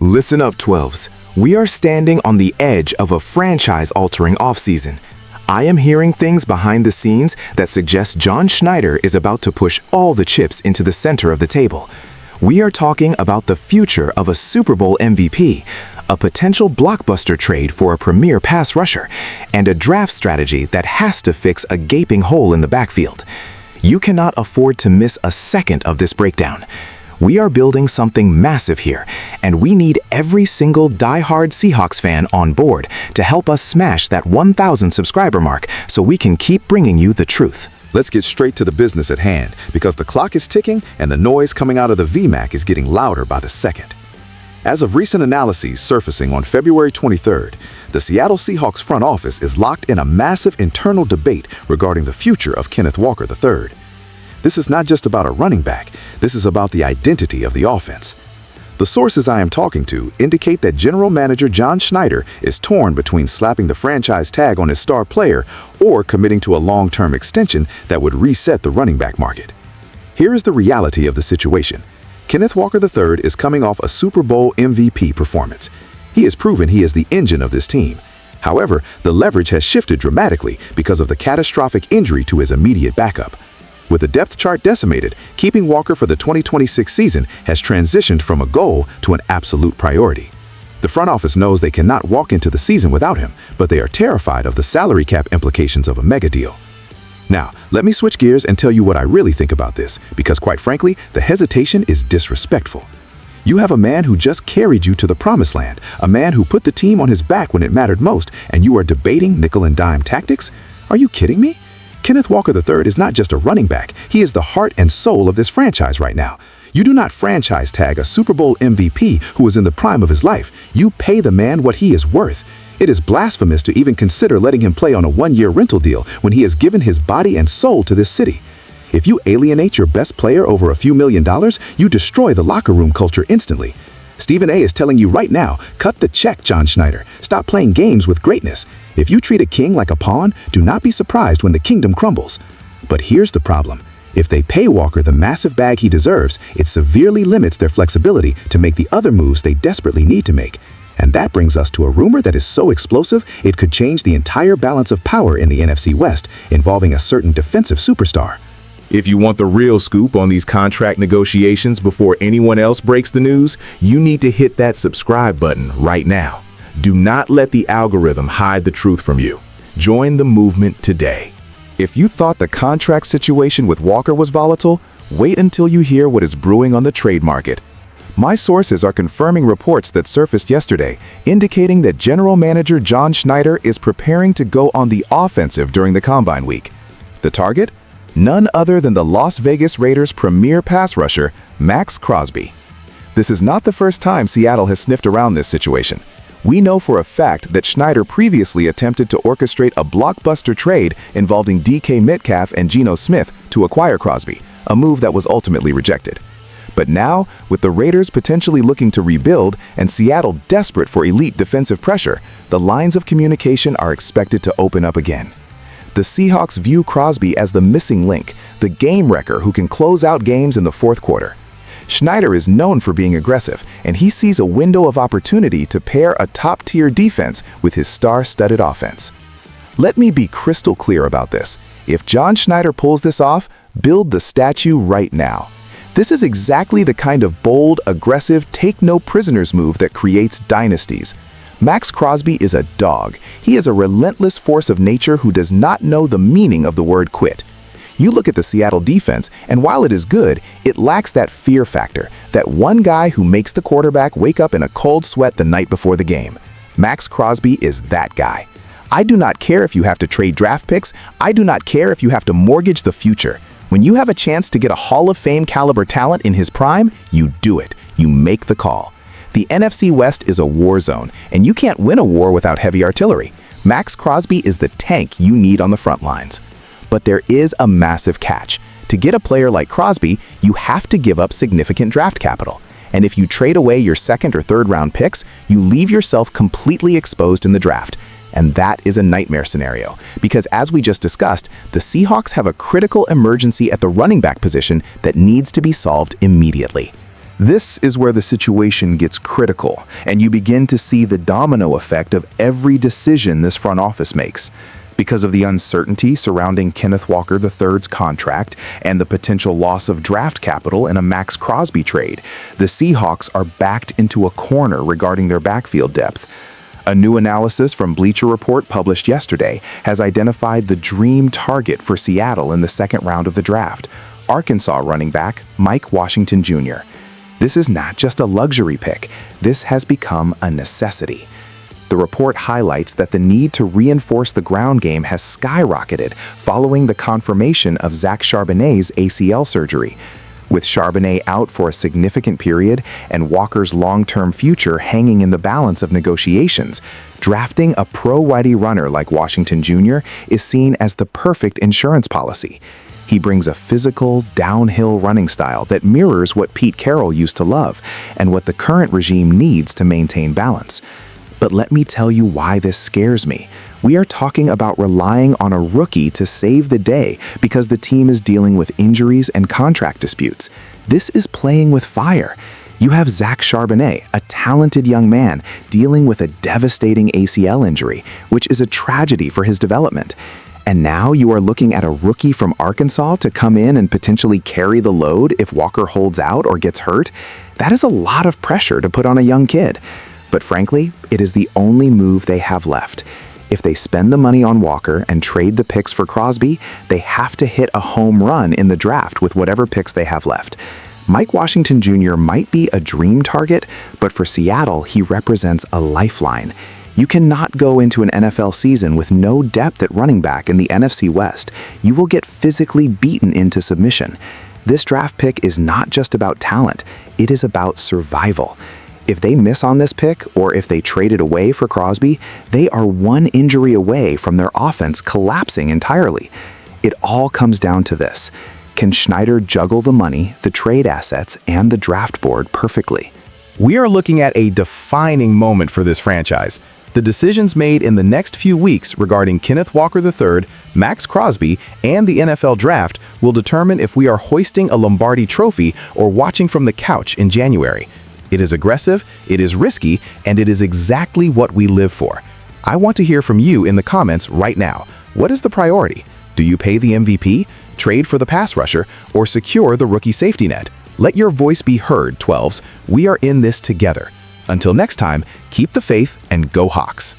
Listen up, 12s. We are standing on the edge of a franchise-altering offseason. I am hearing things behind the scenes that suggest John Schneider is about to push all the chips into the center of the table. We are talking about the future of a Super Bowl MVP, a potential blockbuster trade for a premier pass rusher, and a draft strategy that has to fix a gaping hole in the backfield. You cannot afford to miss a second of this breakdown. We are building something massive here, and we need every single die-hard Seahawks fan on board to help us smash that 1,000 subscriber mark so we can keep bringing you the truth. Let's get straight to the business at hand, because the clock is ticking and the noise coming out of the VMAC is getting louder by the second. As of recent analyses surfacing on February 23rd, the Seattle Seahawks front office is locked in a massive internal debate regarding the future of Kenneth Walker III. This is not just about a running back, this is about the identity of the offense. The sources I am talking to indicate that General Manager John Schneider is torn between slapping the franchise tag on his star player or committing to a long-term extension that would reset the running back market. Here is the reality of the situation. Kenneth Walker III is coming off a Super Bowl MVP performance. He has proven he is the engine of this team. However, the leverage has shifted dramatically because of the catastrophic injury to his immediate backup. With the depth chart decimated, keeping Walker for the 2026 season has transitioned from a goal to an absolute priority. The front office knows they cannot walk into the season without him, but they are terrified of the salary cap implications of a mega deal. Now, let me switch gears and tell you what I really think about this, because quite frankly, the hesitation is disrespectful. You have a man who just carried you to the promised land, a man who put the team on his back when it mattered most, and you are debating nickel and dime tactics? Are you kidding me? Kenneth Walker III is not just a running back, he is the heart and soul of this franchise right now. You do not franchise tag a Super Bowl MVP who is in the prime of his life. You pay the man what he is worth. It is blasphemous to even consider letting him play on a one-year rental deal when he has given his body and soul to this city. If you alienate your best player over a few $1,000,000, you destroy the locker room culture instantly. Stephen A is telling you right now, cut the check, John Schneider. Stop playing games with greatness. If you treat a king like a pawn, do not be surprised when the kingdom crumbles. But here's the problem. If they pay Walker the massive bag he deserves, it severely limits their flexibility to make the other moves they desperately need to make. And that brings us to a rumor that is so explosive, it could change the entire balance of power in the NFC West, involving a certain defensive superstar. If you want the real scoop on these contract negotiations before anyone else breaks the news, you need to hit that subscribe button right now. Do not let the algorithm hide the truth from you. Join the movement today. If you thought the contract situation with Walker was volatile, wait until you hear what is brewing on the trade market. My sources are confirming reports that surfaced yesterday, indicating that General Manager John Schneider is preparing to go on the offensive during the Combine week. The target? None other than the Las Vegas Raiders' premier pass rusher, Max Crosby. This is not the first time Seattle has sniffed around this situation. We know for a fact that Schneider previously attempted to orchestrate a blockbuster trade involving DK Metcalf and Geno Smith to acquire Crosby, a move that was ultimately rejected. But now, with the Raiders potentially looking to rebuild and Seattle desperate for elite defensive pressure, the lines of communication are expected to open up again. The Seahawks view Crosby as the missing link, the game wrecker who can close out games in the fourth quarter. Schneider is known for being aggressive, and he sees a window of opportunity to pair a top-tier defense with his star-studded offense. Let me be crystal clear about this. If John Schneider pulls this off, build the statue right now. This is exactly the kind of bold, aggressive, take-no-prisoners move that creates dynasties. Max Crosby is a dog. He is a relentless force of nature who does not know the meaning of the word quit. You look at the Seattle defense, and while it is good, it lacks that fear factor, that one guy who makes the quarterback wake up in a cold sweat the night before the game. Max Crosby is that guy. I do not care if you have to trade draft picks. I do not care if you have to mortgage the future. When you have a chance to get a Hall of Fame caliber talent in his prime, you do it. You make the call. The NFC West is a war zone, and you can't win a war without heavy artillery. Max Crosby is the tank you need on the front lines. But there is a massive catch. To get a player like Crosby, you have to give up significant draft capital. And if you trade away your second or third round picks, you leave yourself completely exposed in the draft. And that is a nightmare scenario, because as we just discussed, the Seahawks have a critical emergency at the running back position that needs to be solved immediately. This is where the situation gets critical, and you begin to see the domino effect of every decision this front office makes. Because of the uncertainty surrounding Kenneth Walker III's contract and the potential loss of draft capital in a Max Crosby trade, the Seahawks are backed into a corner regarding their backfield depth. A new analysis from Bleacher Report published yesterday has identified the dream target for Seattle in the second round of the draft, Arkansas running back Mike Washington Jr. This is not just a luxury pick, this has become a necessity. The report highlights that the need to reinforce the ground game has skyrocketed following the confirmation of Zach Charbonnet's ACL surgery. With Charbonnet out for a significant period and Walker's long-term future hanging in the balance of negotiations, drafting a pro-righty runner like Washington Jr. is seen as the perfect insurance policy. He brings a physical, downhill running style that mirrors what Pete Carroll used to love and what the current regime needs to maintain balance. But let me tell you why this scares me. We are talking about relying on a rookie to save the day because the team is dealing with injuries and contract disputes. This is playing with fire. You have Zach Charbonnet, a talented young man, dealing with a devastating ACL injury, which is a tragedy for his development. And now you are looking at a rookie from Arkansas to come in and potentially carry the load if Walker holds out or gets hurt. That is a lot of pressure to put on a young kid. But frankly, it is the only move they have left. If they spend the money on Walker and trade the picks for Crosby, they have to hit a home run in the draft with whatever picks they have left. Mike Washington Jr. might be a dream target, but for Seattle, he represents a lifeline. You cannot go into an NFL season with no depth at running back in the NFC West. You will get physically beaten into submission. This draft pick is not just about talent, it is about survival. If they miss on this pick, or if they trade it away for Crosby, they are one injury away from their offense collapsing entirely. It all comes down to this. Can Schneider juggle the money, the trade assets, and the draft board perfectly? We are looking at a defining moment for this franchise. The decisions made in the next few weeks regarding Kenneth Walker III, Max Crosby, and the NFL draft will determine if we are hoisting a Lombardi trophy or watching from the couch in January. It is aggressive, it is risky, and it is exactly what we live for. I want to hear from you in the comments right now. What is the priority? Do you pay the MVP, trade for the pass rusher, or secure the rookie safety net? Let your voice be heard, 12s. We are in this together. Until next time, keep the faith and go Hawks.